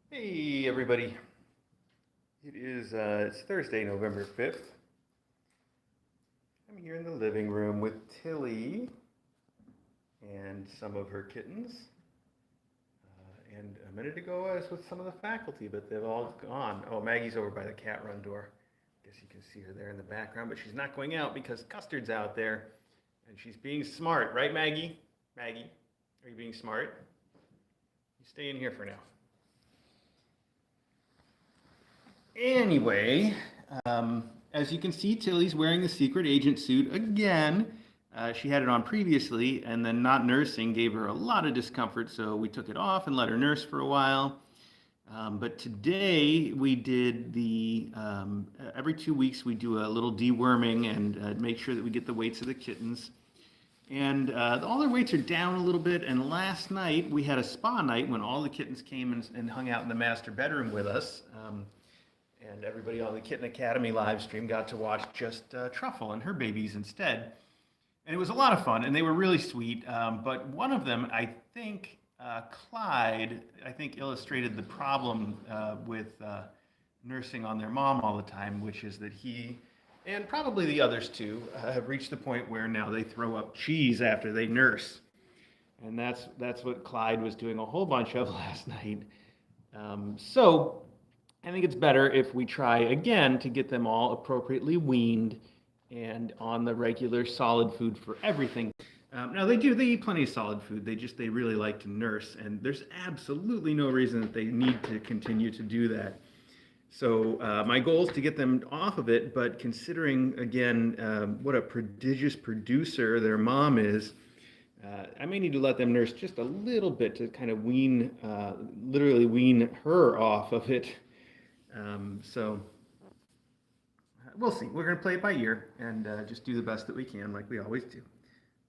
Hey everybody. It's Thursday, November 5th. I'm here in the living room with Tilly and some of her kittens. And a minute ago I was with some of the faculty, but they've all gone. Oh, Maggie's over by the cat run door. Guess you can see her there in the background, but she's not going out because Custard's out there and she's being smart, right, Maggie? Maggie, are you being smart? You stay in here for now. Anyway, as you can see, Tilly's wearing the secret agent suit again. She had it on previously, and then not nursing gave her a lot of discomfort, so we took it off and let her nurse for a while. But today we did every 2 weeks we do a little deworming and make sure that we get the weights of the kittens. And all their weights are down a little bit. And last night we had a spa night when all the kittens came and hung out in the master bedroom with us. And everybody on the Kitten Academy live stream got to watch just Truffle and her babies instead. And it was a lot of fun, and they were really sweet. But one of them, I think, Clyde, I think illustrated the problem with nursing on their mom all the time, which is that he, and probably the others too, have reached the point where now they throw up cheese after they nurse. And that's what Clyde was doing a whole bunch of last night. So I think it's better if we try again to get them all appropriately weaned and on the regular solid food for everything. Now they eat plenty of solid food. They really like to nurse, and there's absolutely no reason that they need to continue to do that. So my goal is to get them off of it, but considering again what a prodigious producer their mom is, I may need to let them nurse just a little bit to kind of literally wean her off of it. So we'll see. We're going to play it by ear and just do the best that we can, like we always do.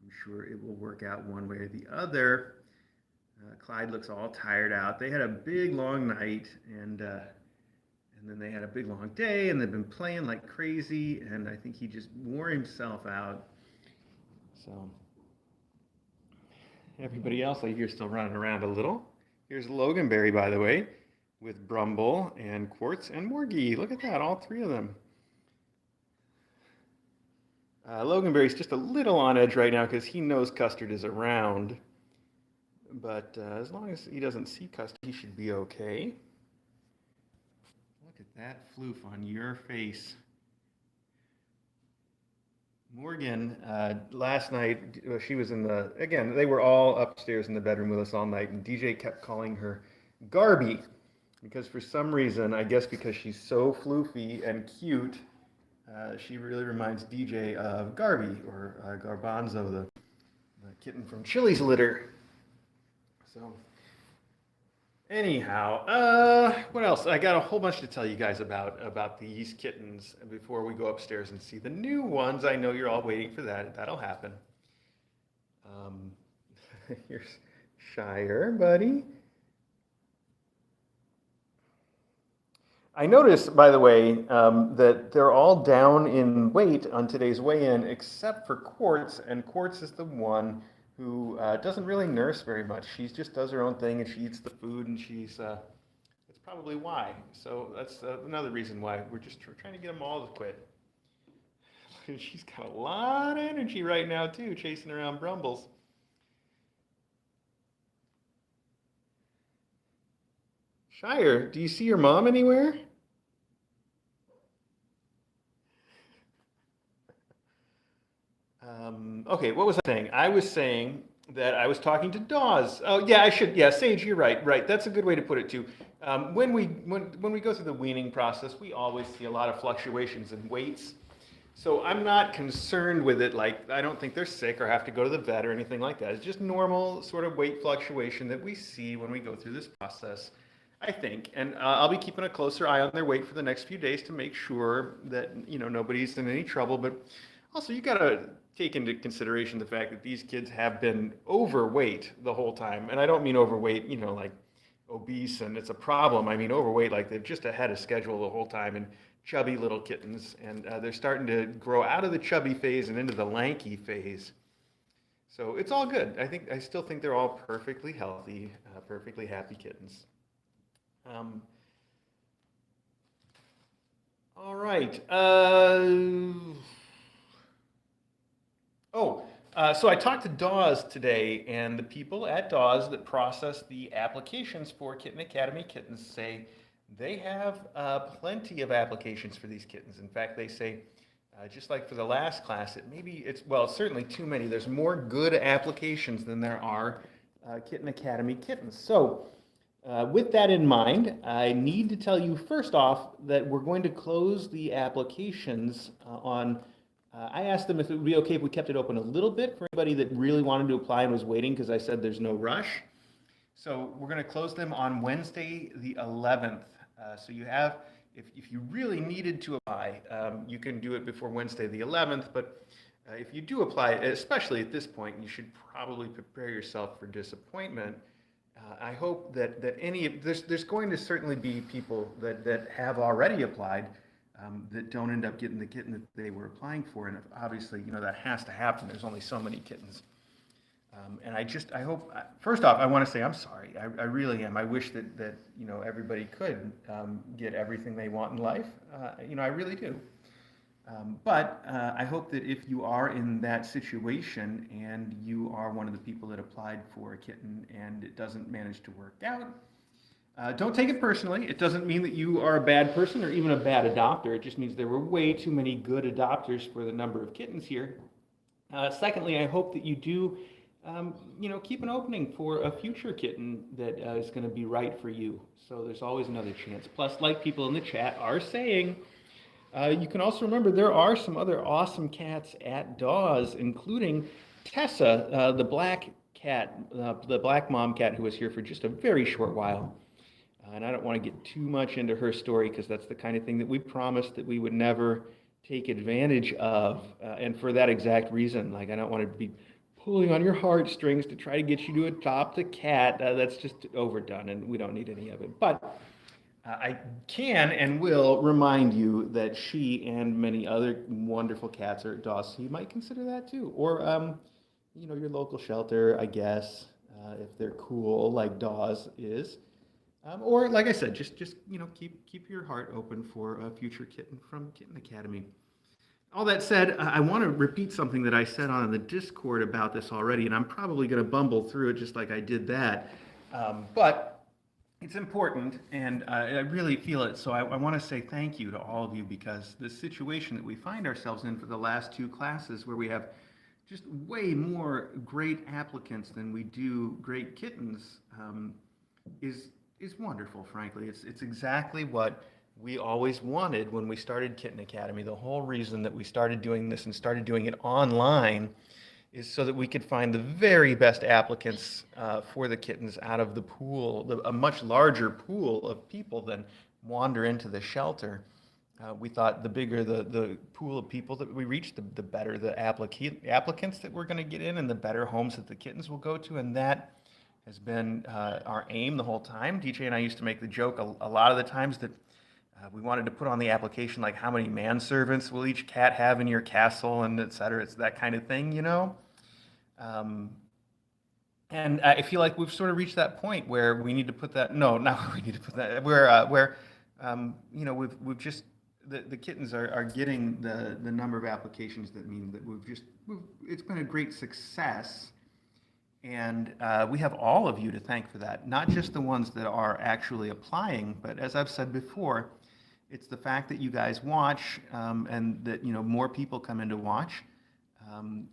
I'm sure it will work out one way or the other. Clyde looks all tired out. They had a big long night, and then they had a big long day, and they've been playing like crazy. And I think he just wore himself out. So everybody else I hear still running around a little. Here's Loganberry, by the way, with Brumble and Quartz and Morgie. Look at that, all three of them. Loganberry's just a little on edge right now because he knows Custard is around. But as long as he doesn't see Custard, he should be okay. Look at that floof on your face. Morgan, last night, she was again, they were all upstairs in the bedroom with us all night, and DJ kept calling her Garby. Because for some reason, I guess because she's so floofy and cute, she really reminds DJ of Garby, or Garbanzo, the kitten from Chili's litter. So, anyhow, what else? I got a whole bunch to tell you guys about these kittens before we go upstairs and see the new ones. I know you're all waiting for that. That'll happen. Here's Shire, buddy. I noticed, by the way, that they're all down in weight on today's weigh-in, except for Quartz, and Quartz is the one who doesn't really nurse very much. She just does her own thing, and she eats the food, and that's probably why. So that's another reason why we're just trying to get them all to quit. She's got a lot of energy right now, too, chasing around Brumbles. Shire, do you see your mom anywhere? Okay, what was I saying? I was saying that I was talking to Dawes. Oh, yeah, I should. Yeah, Sage, you're right. Right, that's a good way to put it too. When we go through the weaning process, we always see a lot of fluctuations in weights. So I'm not concerned with it. Like I don't think they're sick or have to go to the vet or anything like that. It's just normal sort of weight fluctuation that we see when we go through this process. I think, and I'll be keeping a closer eye on their weight for the next few days to make sure that nobody's in any trouble. But also, you got to take into consideration the fact that these kids have been overweight the whole time, and I don't mean overweight, like obese and it's a problem. I mean overweight, like they've just ahead of schedule the whole time, and chubby little kittens, and they're starting to grow out of the chubby phase and into the lanky phase. So it's all good. I still think they're all perfectly healthy, perfectly happy kittens. Um, all right. So I talked to Dawes today, and the people at Dawes that process the applications for Kitten Academy kittens say they have plenty of applications for these kittens. In fact, they say, just like for the last class, it's certainly too many. There's more good applications than there are Kitten Academy kittens. So, with that in mind, I need to tell you first off that we're going to close the applications on. I asked them if it would be okay if we kept it open a little bit for anybody that really wanted to apply and was waiting because I said there's no rush. So we're going to close them on Wednesday, the 11th. So you have, if you really needed to apply, you can do it before Wednesday, the 11th. But if you do apply, especially at this point, you should probably prepare yourself for disappointment. I hope that there's going to certainly be people that have already applied that don't end up getting the kitten that they were applying for, and obviously, that has to happen. There's only so many kittens, and I hope. First off, I want to say I'm sorry. I really am. I wish that everybody could get everything they want in life. I really do. But I hope that if you are in that situation and you are one of the people that applied for a kitten and it doesn't manage to work out, don't take it personally. It doesn't mean that you are a bad person or even a bad adopter. It just means there were way too many good adopters for the number of kittens here. Secondly, I hope that you do, keep an opening for a future kitten that is going to be right for you. So there's always another chance. Plus, like people in the chat are saying, you can also remember there are some other awesome cats at Dawes, including Tessa, the black cat, the black mom cat who was here for just a very short while. And I don't want to get too much into her story because that's the kind of thing that we promised that we would never take advantage of. And for that exact reason, I don't want to be pulling on your heartstrings to try to get you to adopt a cat. That's just overdone and we don't need any of it. But I can and will remind you that she and many other wonderful cats are at Dawes, so you might consider that too. Or, your local shelter, I guess, if they're cool like Dawes is. Or, like I said, just keep your heart open for a future kitten from Kitten Academy. All that said, I want to repeat something that I said on the Discord about this already, and I'm probably going to bumble through it just like I did that. But it's important, and I really feel it. So I want to say thank you to all of you because the situation that we find ourselves in for the last two classes where we have just way more great applicants than we do great kittens is wonderful, frankly. It's exactly what we always wanted when we started Kitten Academy. The whole reason that we started doing this and started doing it online is so that we could find the very best applicants for the kittens out of the pool, a much larger pool of people than wander into the shelter. We thought the bigger the pool of people that we reach, the better the applicants that we're going to get in and the better homes that the kittens will go to, and that has been our aim the whole time. DJ and I used to make the joke a lot of the times that we wanted to put on the application like how many manservants will each cat have in your castle and et cetera. It's that kind of thing, And I feel like we've sort of reached that point where we need to put that. No, not where we need to put that. Where we've just the kittens are getting the number of applications that mean that it's been a great success. And we have all of you to thank for that, not just the ones that are actually applying, but as I've said before, it's the fact that you guys watch and that more people come in to watch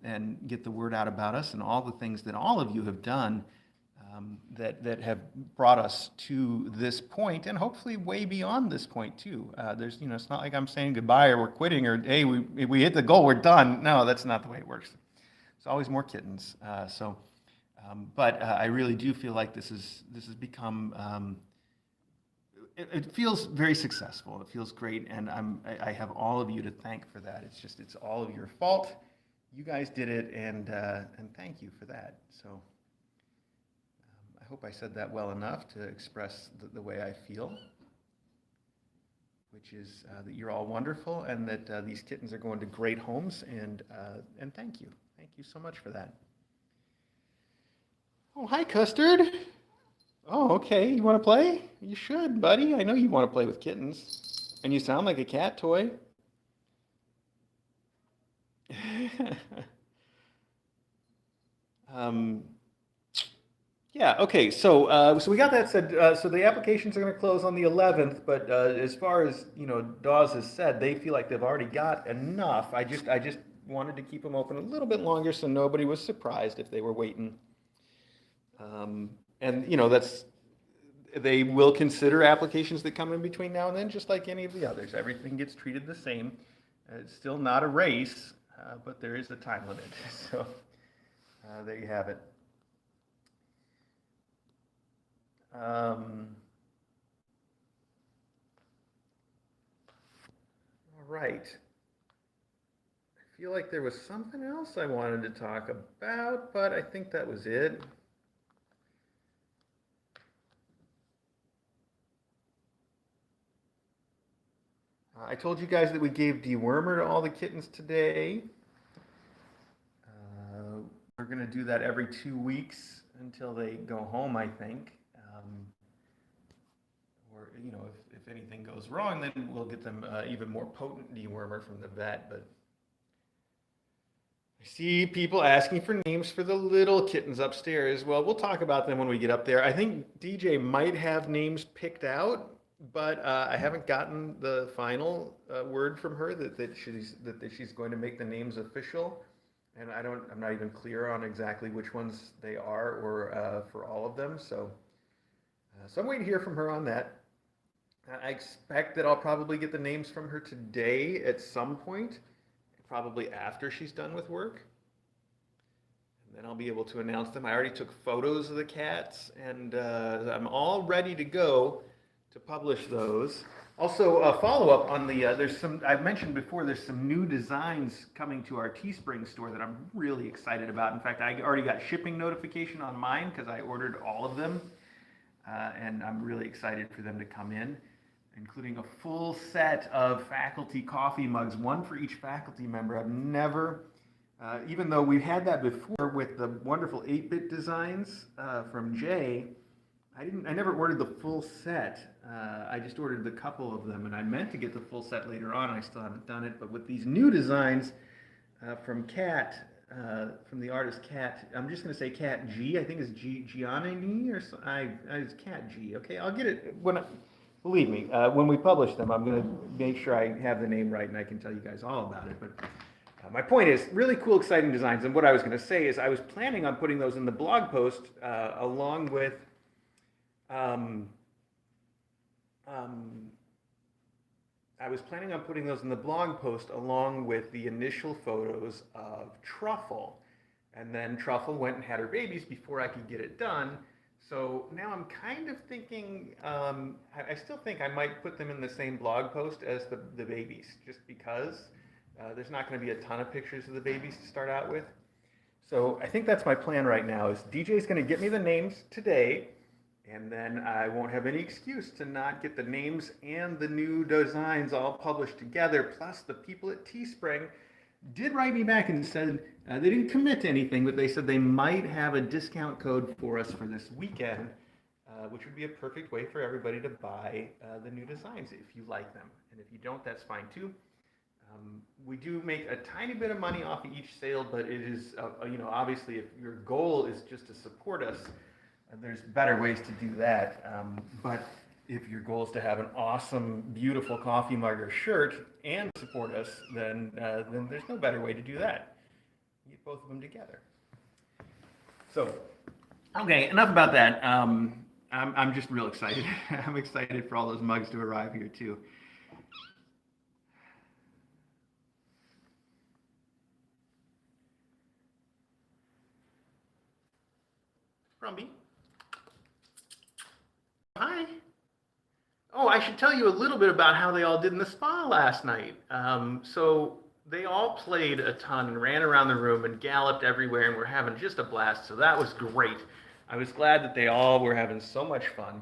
and get the word out about us and all the things that all of you have done that have brought us to this point and hopefully way beyond this point too. It's not like I'm saying goodbye or we're quitting or hey, we hit the goal, we're done. No, that's not the way it works. There's always more kittens. But I really do feel like this has become. It feels very successful. It feels great, and I have all of you to thank for that. It's all of your fault. You guys did it, and thank you for that. So I hope I said that well enough to express the way I feel, which is that you're all wonderful, and that these kittens are going to great homes, and thank you so much for that. Oh, hi, Custard. Oh, okay. You want to play? You should, buddy. I know you want to play with kittens. And you sound like a cat toy. um, yeah, okay. So we got that said. So the applications are going to close on the 11th, but as far as, Dawes has said, they feel like they've already got enough. I just wanted to keep them open a little bit longer so nobody was surprised if they were waiting. And they will consider applications that come in between now and then, just like any of the others. Everything gets treated the same. It's still not a race, but there is a time limit. So there you have it. All right. I feel like there was something else I wanted to talk about, but I think that was it. I told you guys that we gave dewormer to all the kittens today. We're going to do that every 2 weeks until they go home, I think. Or, if anything goes wrong, then we'll get them even more potent dewormer from the vet. But I see people asking for names for the little kittens upstairs. Well, we'll talk about them when we get up there. I think DJ might have names picked out, but I haven't gotten the final word from her that she's going to make the names official, and I'm not even clear on exactly which ones they are or for all of them. So I'm waiting to hear from her on that. I expect that I'll probably get the names from her today at some point, probably after she's done with work. And then I'll be able to announce them. I already took photos of the cats, and I'm all ready to go to publish those. Also, a follow-up on I've mentioned before, there's some new designs coming to our Teespring store that I'm really excited about. In fact, I already got shipping notification on mine because I ordered all of them. And I'm really excited for them to come in, including a full set of faculty coffee mugs, one for each faculty member. I've never, even though we've had that before with the wonderful 8-bit designs from Jay, I never ordered the full set. I just ordered the couple of them, and I meant to get the full set later on. I still haven't done it, but with these new designs from Cat, from the artist Cat, I'm just going to say Cat G. I think it's Giannini or so. It's Cat G. Okay, I'll get it believe me. When we publish them, I'm going to make sure I have the name right, and I can tell you guys all about it. But my point is, really cool, exciting designs. And what I was going to say is, I was planning on putting those in the blog post along with. I was planning on putting those in the blog post along with the initial photos of Truffle. And then Truffle went and had her babies before I could get it done. So now I'm kind of thinking, I still think I might put them in the same blog post as the babies, just because there's not going to be a ton of pictures of the babies to start out with. So I think that's my plan right now, is DJ's going to get me the names today, and then I won't have any excuse to not get the names and the new designs all published together. Plus, the people at Teespring did write me back and said they didn't commit to anything, but they said they might have a discount code for us for this weekend, which would be a perfect way for everybody to buy the new designs if you like them. And if you don't, that's fine too. We do make a tiny bit of money off of each sale, but it is, obviously, if your goal is just to support us, there's better ways to do that. But if your goal is to have an awesome, beautiful coffee mug or shirt and support us, then there's no better way to do that. You get both of them together. So, okay, enough about that. I'm just real excited. I'm excited for all those mugs to arrive here too. Brumby. Hi. Oh, I should tell you a little bit about how they all did in the spa last night. So they all played a ton and ran around the room and galloped everywhere and were having just a blast. So that was great. I was glad that they all were having so much fun.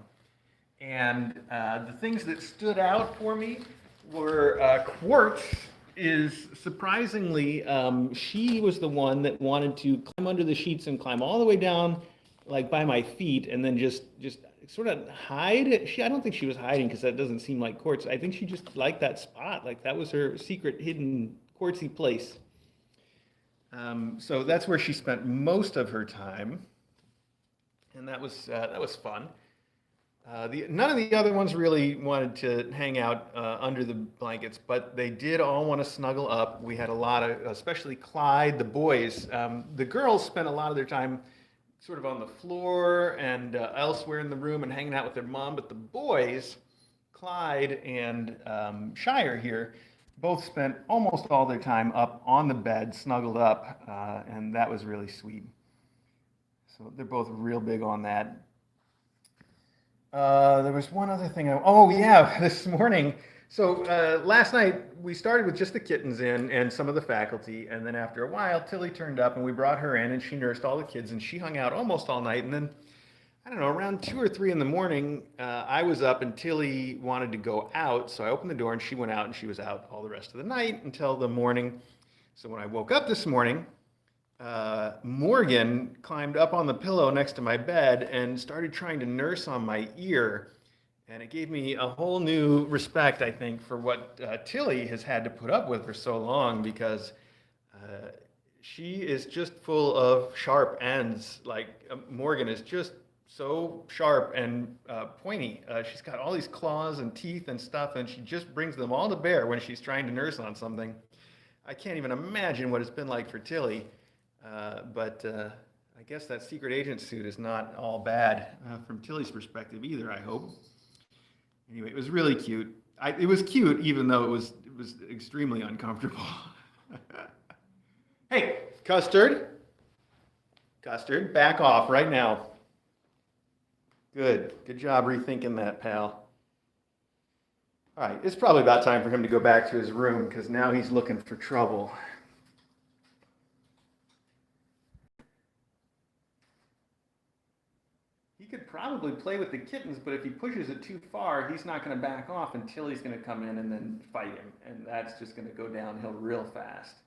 And the things that stood out for me were Quartz is surprisingly, she was the one that wanted to climb under the sheets and climb all the way down, like by my feet, and then just sort of hide. I don't think she was hiding because that doesn't seem like courts. I think she just liked that spot. Like that was her secret hidden courtsy place. So that's where she spent most of her time, and that was fun. None of the other ones really wanted to hang out under the blankets, but they did all want to snuggle up. We had a lot of, especially Clyde, the boys. The girls spent a lot of their time sort of on the floor and elsewhere in the room and hanging out with their mom, but the boys, Clyde and Shire here, both spent almost all their time up on the bed, snuggled up, and that was really sweet. So they're both real big on that. There was one other thing. Oh yeah, this morning. So last night we started with just the kittens in and some of the faculty, and then after a while, Tilly turned up and we brought her in and she nursed all the kids and she hung out almost all night. And then I don't know, around 2 or 3 in the morning, I was up and Tilly wanted to go out, so I opened the door and she went out and she was out all the rest of the night until the morning. So when I woke up this morning, Morgan climbed up on the pillow next to my bed and started trying to nurse on my ear. And it gave me a whole new respect, I think, for what Tilly has had to put up with for so long because she is just full of sharp ends. Like Morgan is just so sharp and pointy. She's got all these claws and teeth and stuff, and she just brings them all to bear when she's trying to nurse on something. I can't even imagine what it's been like for Tilly. But I guess that secret agent suit is not all bad from Tilly's perspective either, I hope. Anyway, it was really cute. It was cute even though it was extremely uncomfortable. Hey, Custard. Custard, back off right now. Good. Good job rethinking that, pal. All right, it's probably about time for him to go back to his room because now he's looking for trouble. He could probably play with the kittens, but if he pushes it too far, he's not going to back off until he's going to come in and then fight him, and that's just going to go downhill real fast.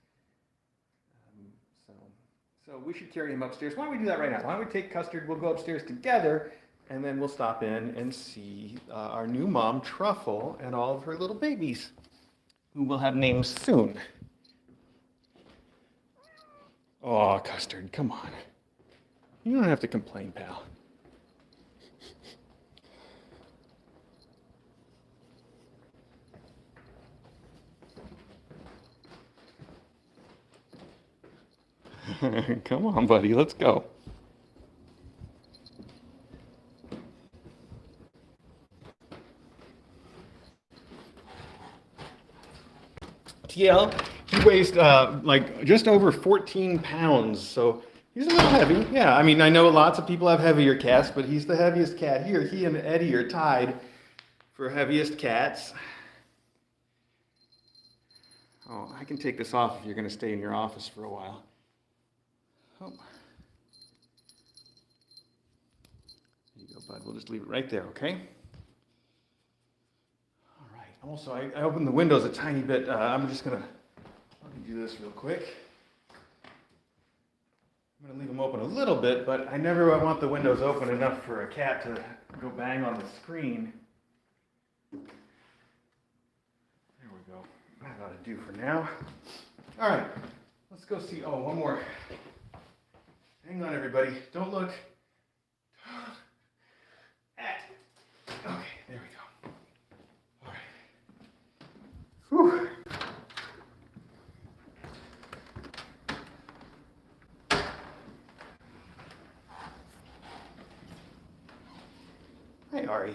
So we should carry him upstairs. Why don't we do that right now? Why don't we take Custard, we'll go upstairs together, and then we'll stop in and see our new mom, Truffle, and all of her little babies, who will have names soon. Oh, Custard, come on. You don't have to complain, pal. Come on, buddy, let's go. TL, he weighs like just over 14 pounds, so he's a little heavy. Yeah, I mean, I know lots of people have heavier cats, but he's the heaviest cat here. He and Eddie are tied for heaviest cats. Oh, I can take this off if you're going to stay in your office for a while. Oh. There you go, bud. We'll just leave it right there, okay? All right. Also, I opened the windows a tiny bit. I'm just going to let me do this real quick. I'm going to leave them open a little bit, but I never want the windows open enough for a cat to go bang on the screen. There we go. That ought to do for now. All right. Let's go see. Oh, one more. Hang on, everybody. Don't look. Okay, there we go. All right. Whew. Hi, Ari.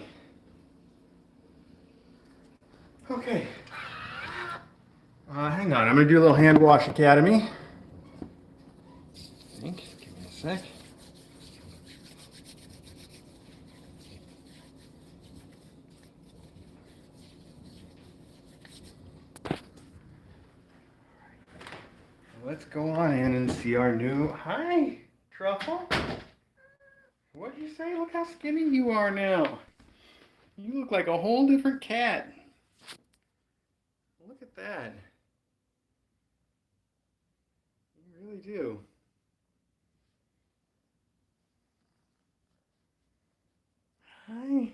Okay. Hang on. I'm going to do a little hand wash academy. I think. Give me a sec. Let's go on in and see our new... Hi, Truffle. What'd you say? Look how skinny you are now. You look like a whole different cat. Look at that. You really do. Hi.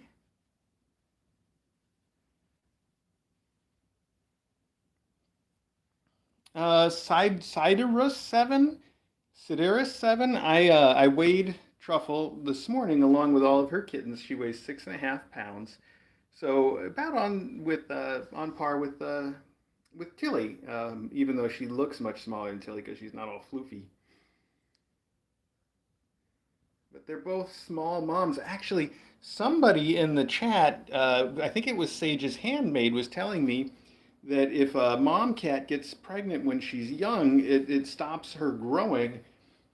Siderus 7, Sideris 7. I weighed Truffle this morning along with all of her kittens. She weighs 6.5 pounds, so about on par with Tilly. Even though she looks much smaller than Tilly because she's not all floofy. But they're both small moms. Actually, somebody in the chat, I think it was Sage's handmaid, was telling me that if a mom cat gets pregnant when she's young, it stops her growing.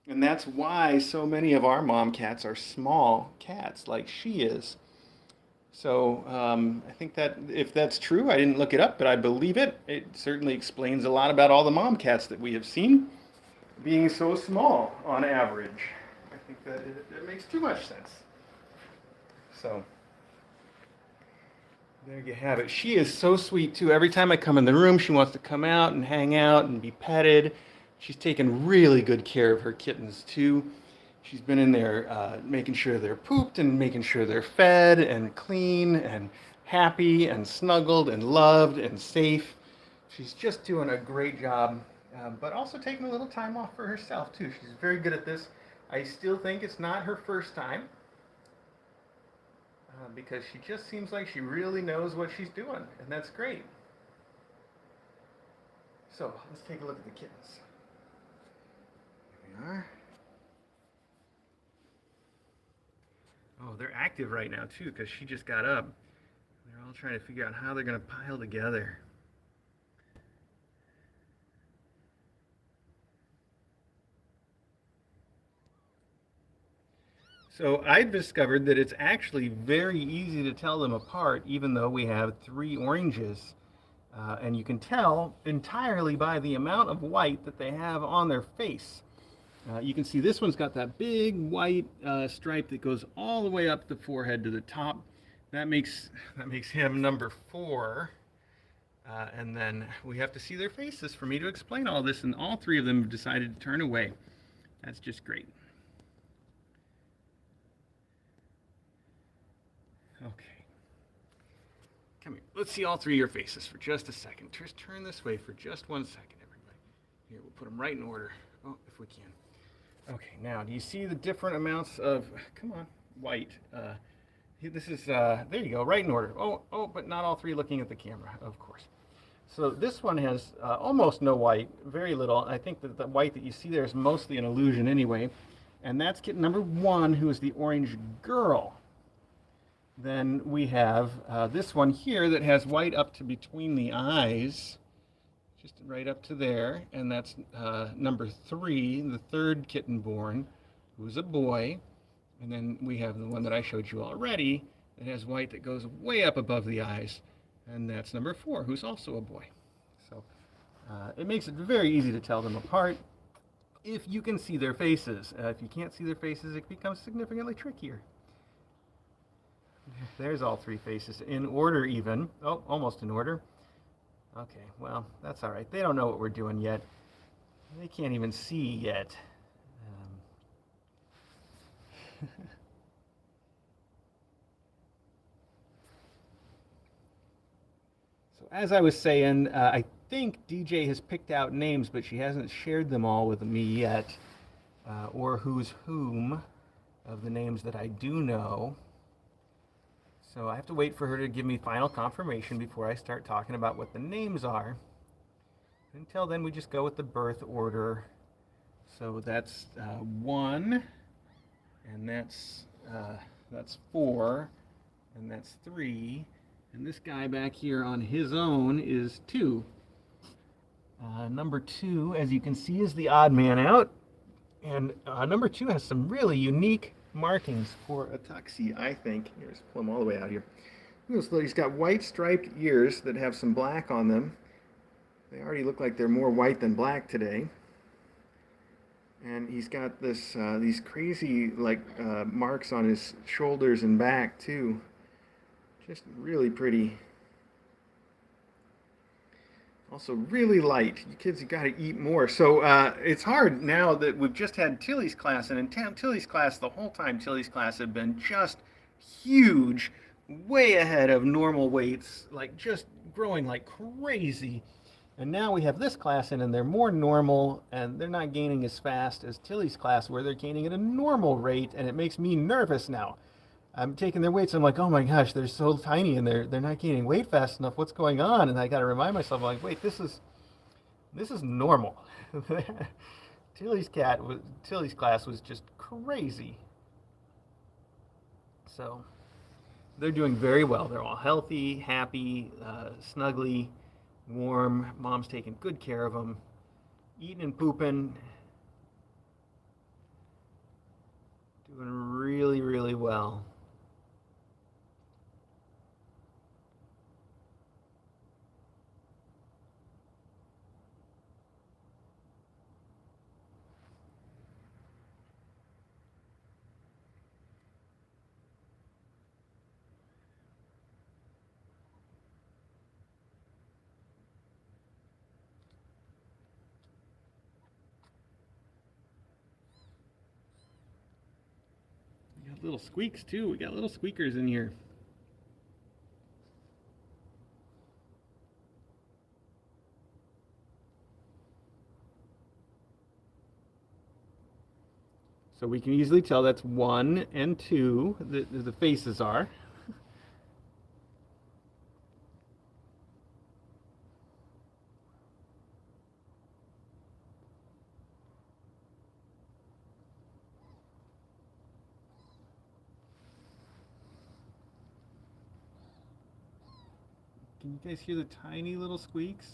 And that's why so many of our mom cats are small cats, like she is. So I think that if that's true, I didn't look it up, but I believe it. It certainly explains a lot about all the mom cats that we have seen being so small on average. I think that it makes too much sense. So there you have it. She is so sweet too. Every time I come in the room, she wants to come out and hang out and be petted. She's taken really good care of her kittens too. She's been in there making sure they're pooped and making sure they're fed and clean and happy and snuggled and loved and safe. She's just doing a great job, but also taking a little time off for herself too. She's very good at this. I still think it's not her first time because she just seems like she really knows what she's doing, and that's great. So let's take a look at the kittens. Here we are. Oh, they're active right now too because she just got up. They're all trying to figure out how they're going to pile together. So I've discovered that it's actually very easy to tell them apart, even though we have three oranges. And you can tell entirely by the amount of white that they have on their face. You can see this one's got that big white stripe that goes all the way up the forehead to the top. That makes him number 4. And then we have to see their faces for me to explain all this, and all three of them have decided to turn away. That's just great. Okay. Come here. Let's see all three of your faces for just a second. Just turn this way for just 1 second, everybody. Here, we'll put them right in order. Oh, if we can. Okay, now, do you see the different amounts of, come on, white? This is, there you go, right in order. Oh, but not all three looking at the camera, of course. So this one has almost no white, very little. I think that the white that you see there is mostly an illusion anyway. And that's kitten number 1, who is the orange girl. Then we have this one here that has white up to between the eyes, just right up to there, and that's number 3, the third kitten born, who's a boy. And then we have the one that I showed you already that has white that goes way up above the eyes, and that's number 4, who's also a boy. So it makes it very easy to tell them apart if you can see their faces. If you can't see their faces, it becomes significantly trickier. There's all 3 faces, in order even. Oh, almost in order. Okay, well, that's all right. They don't know what we're doing yet. They can't even see yet. So as I was saying, I think DJ has picked out names, but she hasn't shared them all with me yet, or who's whom of the names that I do know. So I have to wait for her to give me final confirmation before I start talking about what the names are. Until then, we just go with the birth order. So that's 1, and that's 4, and that's 3, and this guy back here on his own is 2. Number 2, as you can see, is the odd man out, and number 2 has some really unique markings for a tuxie, I think. Here's pull him all the way out here. He's got white striped ears that have some black on them. They already look like they're more white than black today. And he's got these crazy marks on his shoulders and back too. Just really pretty. Also really light. You kids, you got to eat more. So it's hard now that we've just had Tilly's class, and in Tilly's class, the whole time Tilly's class had been just huge, way ahead of normal weights, like just growing like crazy. And now we have this class in, and they're more normal, and they're not gaining as fast as Tilly's class, where they're gaining at a normal rate, and it makes me nervous now. I'm taking their weights. I'm like, oh my gosh, they're so tiny, and they're not gaining weight fast enough. What's going on? And I got to remind myself, like, wait, this is normal. Tilly's class was just crazy. So they're doing very well. They're all healthy, happy, snuggly, warm. Mom's taking good care of them, eating and pooping, doing really, really well. We got little squeaks too. We got little squeakers in here. So we can easily tell that's 1 and 2. The faces are. Can you guys hear the tiny little squeaks?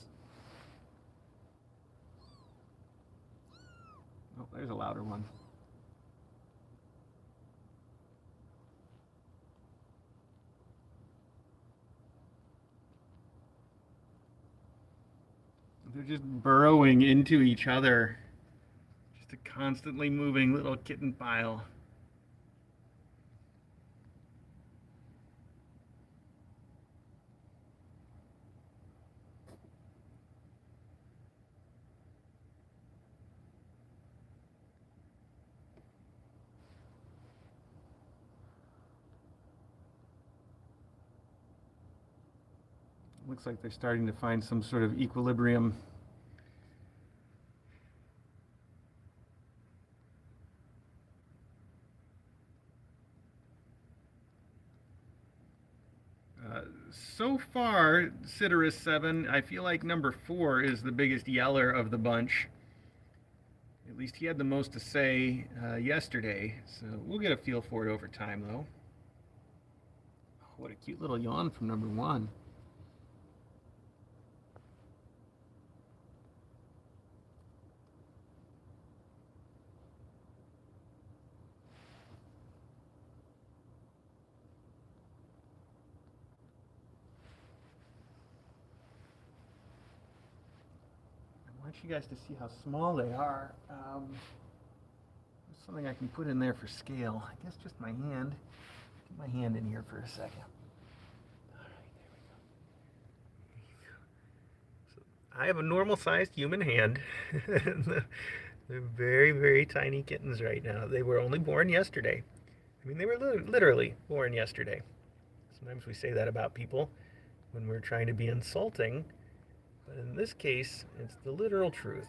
Oh, there's a louder one. They're just burrowing into each other. Just a constantly moving little kitten pile. Looks like they're starting to find some sort of equilibrium. So far, Citrus 7, I feel like number 4 is the biggest yeller of the bunch. At least he had the most to say yesterday, so we'll get a feel for it over time, though. Oh, what a cute little yawn from number 1. I want you guys to see how small they are. There's something I can put in there for scale. I guess just my hand. Get my hand in here for a second. All right, there we go. So I have a normal-sized human hand. They're very, very tiny kittens right now. They were only born yesterday. I mean, they were literally born yesterday. Sometimes we say that about people when we're trying to be insulting, but in this case, it's the literal truth.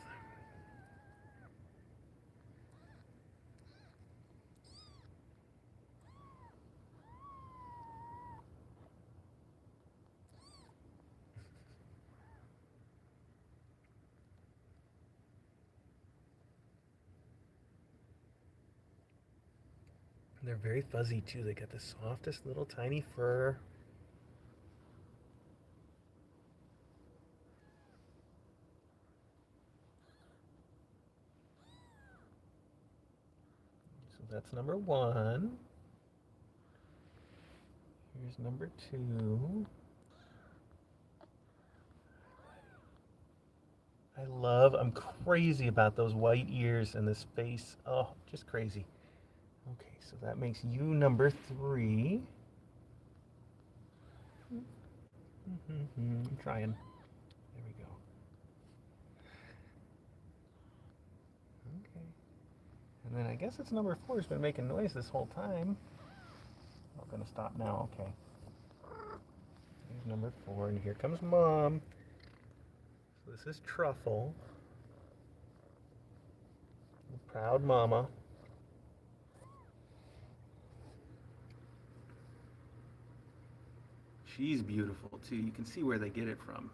And they're very fuzzy too. They got the softest little tiny fur. So that's number 1. Here's number 2. I'm crazy about those white ears and this face. Oh, just crazy. Okay, so that makes you number 3. I'm trying. There we go. Okay. And then I guess it's number 4 has been making noise this whole time. I'll gonna stop now. Okay. Here's number 4, and here comes Mom. So this is Truffle. Proud mama. She's beautiful too. You can see where they get it from.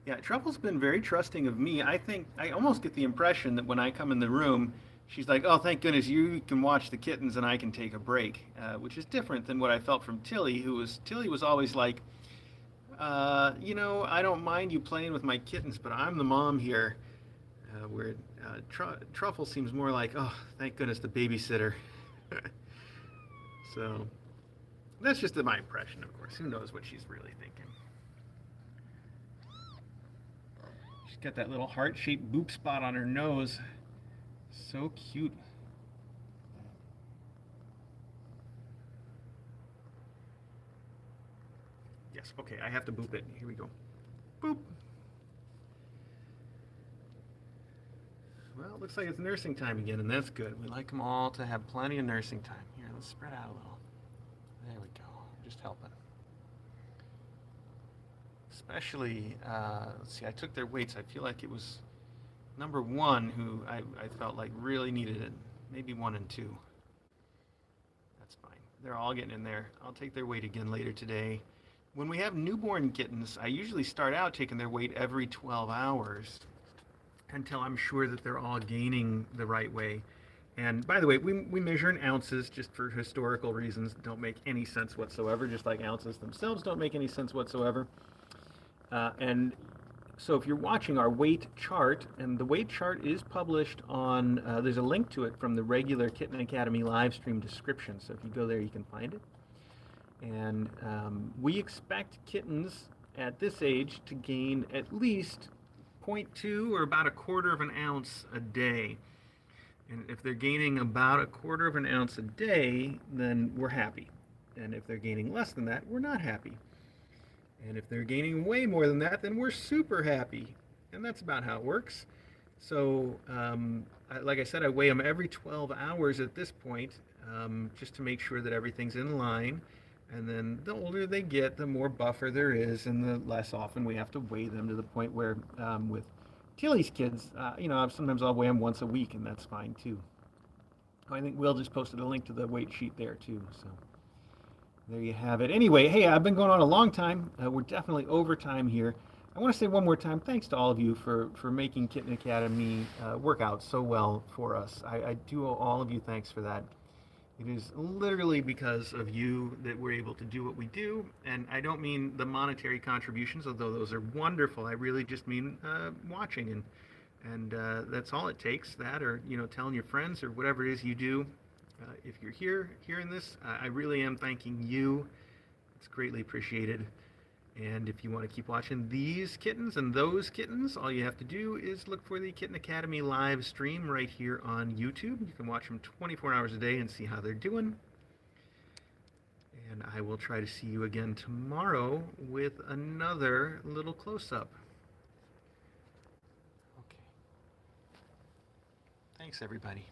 Yeah, Truffle's been very trusting of me. I think I almost get the impression that when I come in the room, she's like, "Oh, thank goodness you can watch the kittens and I can take a break," which is different than what I felt from Tilly, Tilly was always like, I don't mind you playing with my kittens, but I'm the mom here. Where Truffle seems more like, "Oh, thank goodness the babysitter." So that's just my impression, of course. Who knows what she's really thinking? She's got that little heart-shaped boop spot on her nose. So cute. Yes, okay, I have to boop it. Here we go. Boop. Well, it looks like it's nursing time again, and that's good. We like them all to have plenty of nursing time. Here, let's spread out a little. There we go. Just helping. Especially, let's see, I took their weights. I feel like it was number 1 who I felt like really needed it. Maybe 1 and 2. That's fine. They're all getting in there. I'll take their weight again later today. When we have newborn kittens, I usually start out taking their weight every 12 hours until I'm sure that they're all gaining the right way. And by the way, we measure in ounces just for historical reasons that don't make any sense whatsoever, just like ounces themselves don't make any sense whatsoever. And so if you're watching our weight chart, and the weight chart is published on, there's a link to it from the regular Kitten Academy live stream description. So if you go there, you can find it. And we expect kittens at this age to gain at least 0.2 or about 1/4 of an ounce a day. And if they're gaining about 1/4 of an ounce a day, then we're happy. And if they're gaining less than that, we're not happy. And if they're gaining way more than that, then we're super happy. And that's about how it works. So, like I said, I weigh them every 12 hours at this point, just to make sure that everything's in line. And then the older they get, the more buffer there is, and the less often we have to weigh them, to the point where with Tilly's kids, sometimes I'll weigh them once a week, and that's fine too. I think Will just posted a link to the weight sheet there too. So there you have it. Anyway, hey, I've been going on a long time. We're definitely over time here. I want to say one more time, thanks to all of you for making Kitten Academy work out so well for us. I do owe all of you thanks for that. It is literally because of you that we're able to do what we do, and I don't mean the monetary contributions, although those are wonderful. I really just mean watching, and that's all it takes. That, or telling your friends, or whatever it is you do. If you're hearing this, I really am thanking you. It's greatly appreciated. And if you want to keep watching these kittens and those kittens, all you have to do is look for the Kitten Academy live stream right here on YouTube. You can watch them 24 hours a day and see how they're doing. And I will try to see you again tomorrow with another little close-up. Okay. Thanks, everybody.